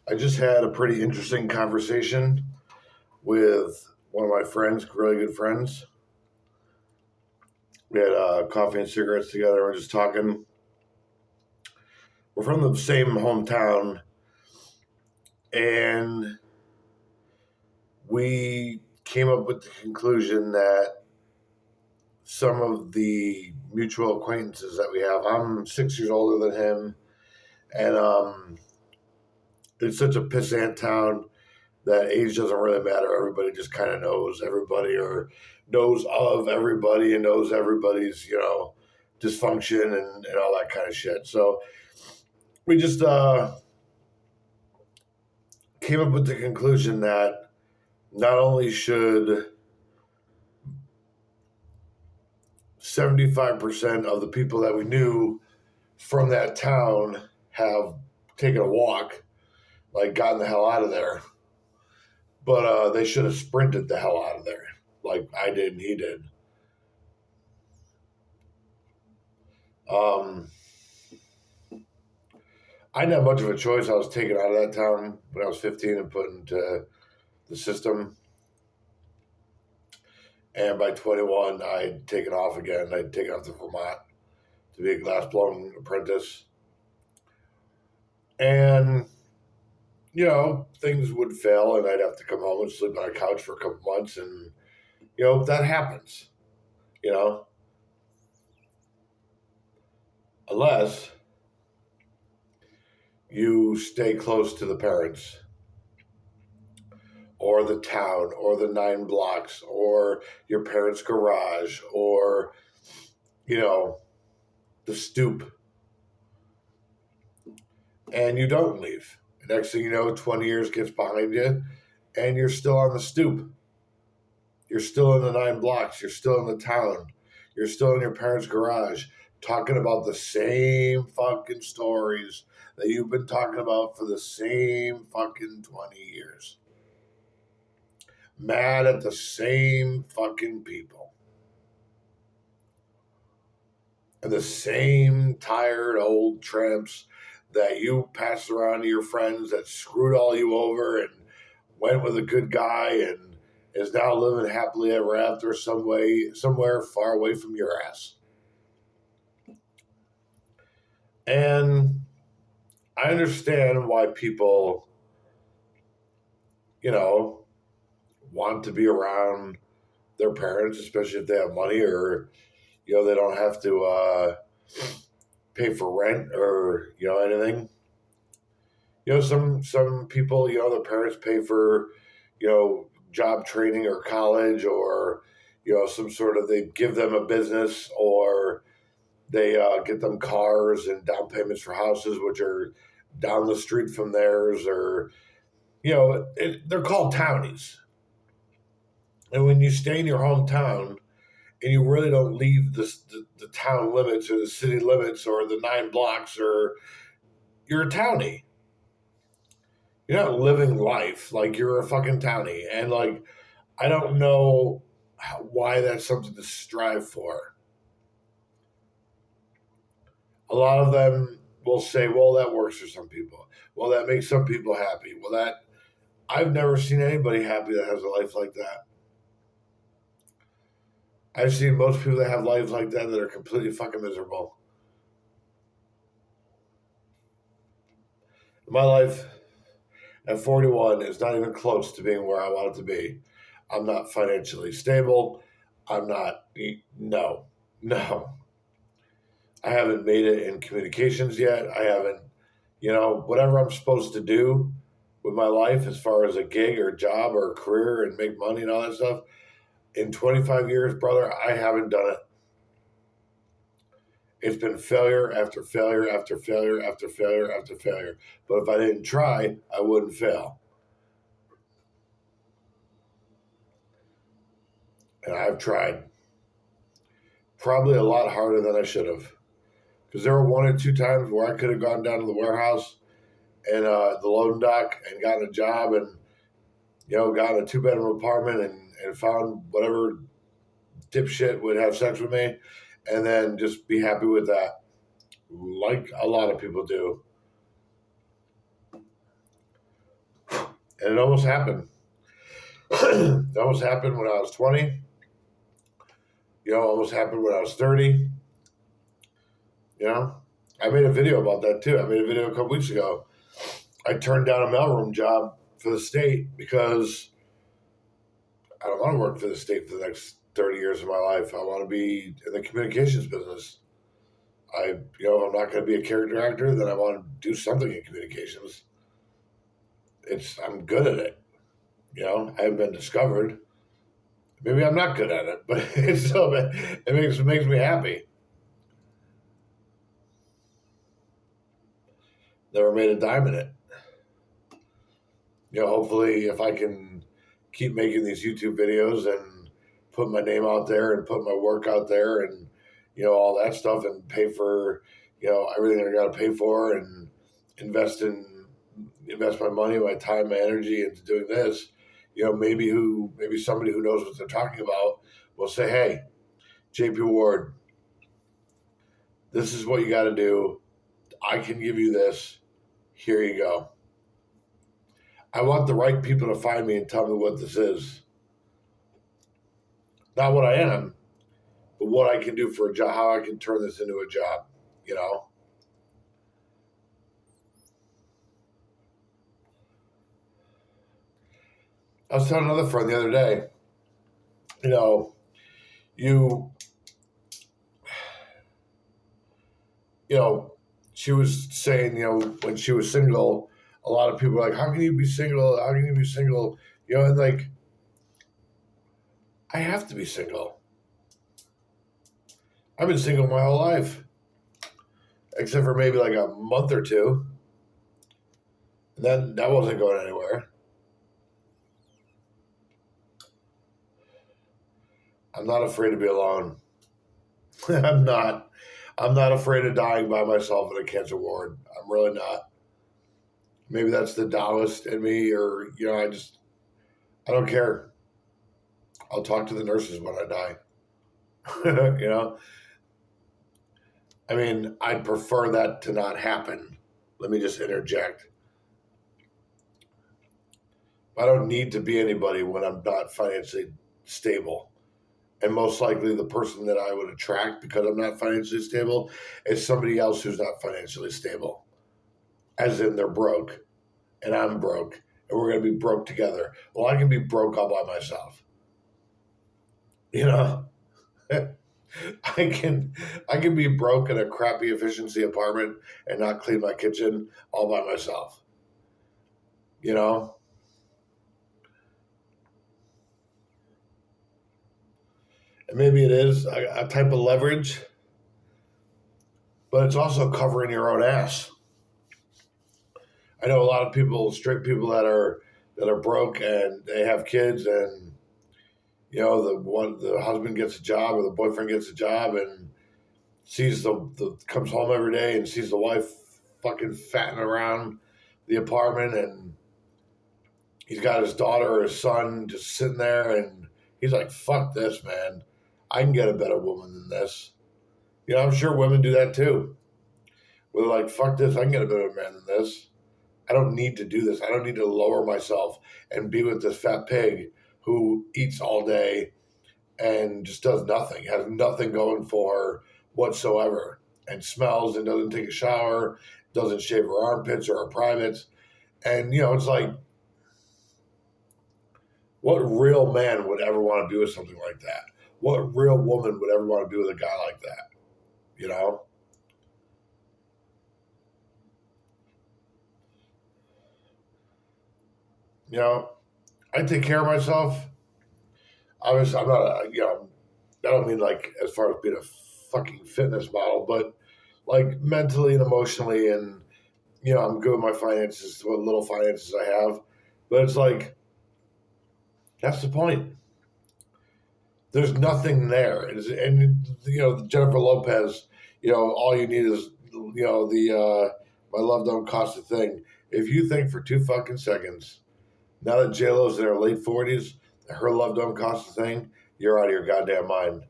I just had a pretty interesting conversation with one of my friends, really good friends. We had coffee and cigarettes together. We're just talking. We're from the same hometown, and we came up with the conclusion that some of the mutual acquaintances that we have, I'm 6 years older than him, and it's such a pissant town that age doesn't really matter. Everybody just kind of knows everybody or knows of everybody and knows everybody's, dysfunction and all that kind of shit. So we just came up with the conclusion that not only should 75% of the people that we knew from that town have taken a walk, like gotten the hell out of there, but they should have sprinted the hell out of there, like I did and he did. Um, I didn't have much of a choice. I was taken out of that town when I was 15 and put into the system. And by 21, I'd taken off again. I'd taken off to Vermont to be a glassblowing apprentice. And, things would fail and I'd have to come home and sleep on a couch for a couple months. And, that happens, you know, unless you stay close to the parents or the town or the 9 blocks or your parents' garage or, the stoop, and you don't leave. Next thing you know, 20 years gets behind you and you're still on the stoop. You're still in the 9 blocks. You're still in the town. You're still in your parents' garage talking about the same fucking stories that you've been talking about for the same fucking 20 years. Mad at the same fucking people. And the same tired old tramps that you passed around to your friends that screwed all you over and went with a good guy and is now living happily ever after somewhere far away from your ass. And I understand why people, want to be around their parents, especially if they have money or, they don't have to pay for rent or, anything. Some people, their parents pay for, job training or college or, some sort of, they give them a business or they get them cars and down payments for houses, which are down the street from theirs or, they're called townies. And when you stay in your hometown and you really don't leave the town limits or the city limits or the 9 blocks or you're a townie. You're not living life like you're a fucking townie. And like, I don't know why that's something to strive for. A lot of them will say, well, that works for some people. Well, that makes some people happy. I've never seen anybody happy that has a life like that. I've seen most people that have lives like that are completely fucking miserable. My life at 41 is not even close to being where I want it to be. I'm not financially stable. I'm not, no. I haven't made it in communications yet. I haven't, whatever I'm supposed to do with my life as far as a gig or job or a career and make money and all that stuff. In 25 years, brother, I haven't done it. It's been failure after failure after failure after failure after failure. But if I didn't try, I wouldn't fail. And I've tried. Probably a lot harder than I should have. Because there were 1 or 2 times where I could have gone down to the warehouse and the loading dock and gotten a job and, gotten a 2-bedroom apartment and found whatever dipshit would have sex with me and then just be happy with that. Like a lot of people do. And it almost happened. It almost happened when I was 20. Almost happened when I was 30. You know, I made a video about that too. I made a video a couple weeks ago. I turned down a mailroom job for the state because I don't want to work for the state for the next 30 years of my life. I want to be in the communications business. I'm not going to be a character actor, then I want to do something in communications. I'm good at it. I haven't been discovered. Maybe I'm not good at it, but it makes me happy. Never made a dime in it. Hopefully, if I can keep making these YouTube videos and put my name out there and put my work out there and all that stuff and pay for everything I got to pay for and invest my money, my time, my energy into doing this. Maybe somebody who knows what they're talking about will say, "Hey, JP Ward, this is what you got to do. I can give you this. Here you go." I want the right people to find me and tell me what this is. Not what I am, but what I can do for a job, how I can turn this into a job, I was telling another friend the other day, you, she was saying, when she was single, a lot of people were like, how can you be single? How can you be single? And like, I have to be single. I've been single my whole life, except for maybe like a month or two. And then that wasn't going anywhere. I'm not afraid to be alone. I'm not. I'm not afraid of dying by myself in a cancer ward. I'm really not. Maybe that's the Taoist in me, or I don't care. I'll talk to the nurses when I die. I mean, I'd prefer that to not happen. Let me just interject. I don't need to be anybody when I'm not financially stable. And most likely the person that I would attract because I'm not financially stable is somebody else who's not financially stable. As in they're broke and I'm broke and we're going to be broke together. Well, I can be broke all by myself. I can be broke in a crappy efficiency apartment and not clean my kitchen all by myself. And maybe it is a type of leverage, but it's also covering your own ass. I know a lot of people, straight people that are broke and they have kids, and the husband gets a job or the boyfriend gets a job and sees comes home every day and sees the wife fucking fatting around the apartment, and he's got his daughter or his son just sitting there, and he's like, "Fuck this, man! I can get a better woman than this." I'm sure women do that too. They're like, "Fuck this! I can get a better man than this. I don't need to do this. I don't need to lower myself and be with this fat pig who eats all day and just does nothing, has nothing going for her whatsoever, and smells and doesn't take a shower, doesn't shave her armpits or her privates." And, it's like, what real man would ever want to do with something like that? What real woman would ever want to do with a guy like that? You know? I take care of myself. Obviously, I'm not I don't mean like as far as being a fucking fitness model, but like mentally and emotionally, and I'm good with my finances, what little finances I have. But it's like that's the point. There's nothing there, and Jennifer Lopez. All you need is the my love don't cost a thing. If you think for 2 fucking seconds, now that JLo's in her late 40s, her love don't cost a thing, you're out of your goddamn mind.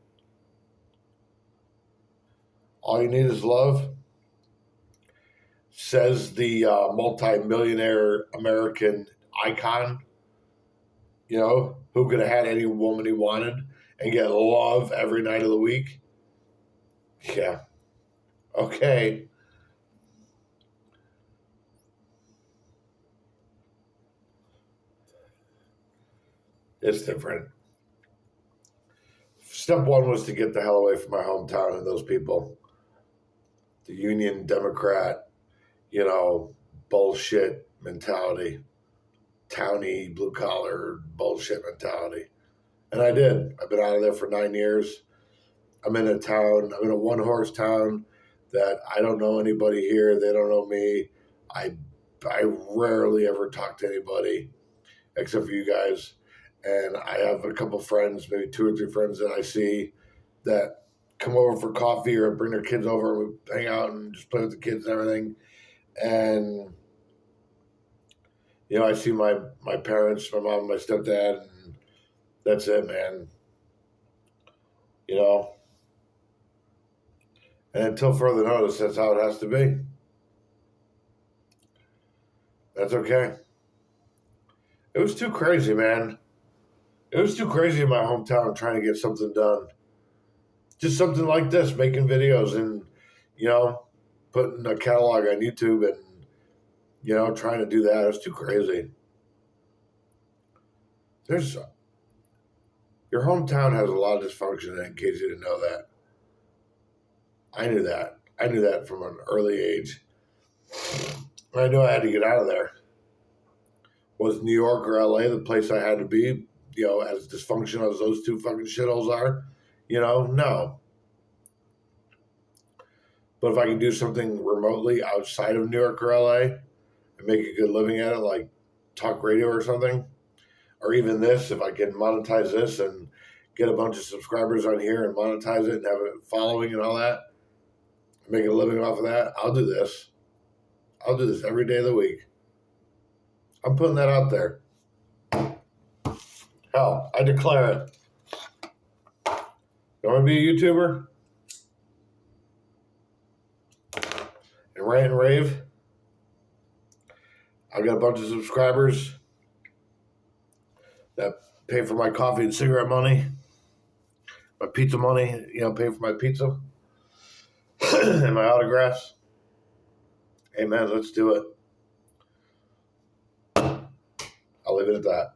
All you need is love, says the multi-millionaire American icon, who could have had any woman he wanted and get love every night of the week. Yeah. Okay. It's different. Step one was to get the hell away from my hometown and those people. The Union Democrat, bullshit mentality. Townie, blue collar bullshit mentality. And I did. I've been out of there for 9 years. I'm in a one horse town that I don't know anybody here. They don't know me. I rarely ever talk to anybody except for you guys. And I have a couple friends, maybe 2 or 3 friends that I see that come over for coffee or bring their kids over and we hang out and just play with the kids and everything. And I see my parents, my mom, my stepdad, and that's it, man. And until further notice, that's how it has to be. That's okay. It was too crazy, man. It was too crazy in my hometown trying to get something done. Just something like this, making videos and, putting a catalog on YouTube and, trying to do that. It was too crazy. Your hometown has a lot of dysfunction in it, in case you didn't know that. I knew that. I knew that from an early age. I knew I had to get out of there. Was New York or LA the place I had to be, as dysfunctional as those 2 fucking shitholes are? No. But if I can do something remotely outside of New York or LA and make a good living at it, like talk radio or something, or even this, if I can monetize this and get a bunch of subscribers on here and monetize it and have a following and all that, make a living off of that, I'll do this. I'll do this every day of the week. I'm putting that out there. Hell, I declare it. You want to be a YouTuber? And rant and rave? I got a bunch of subscribers that pay for my coffee and cigarette money, my pizza money, pay for my pizza and my autographs. Hey, man, let's do it. I'll leave it at that.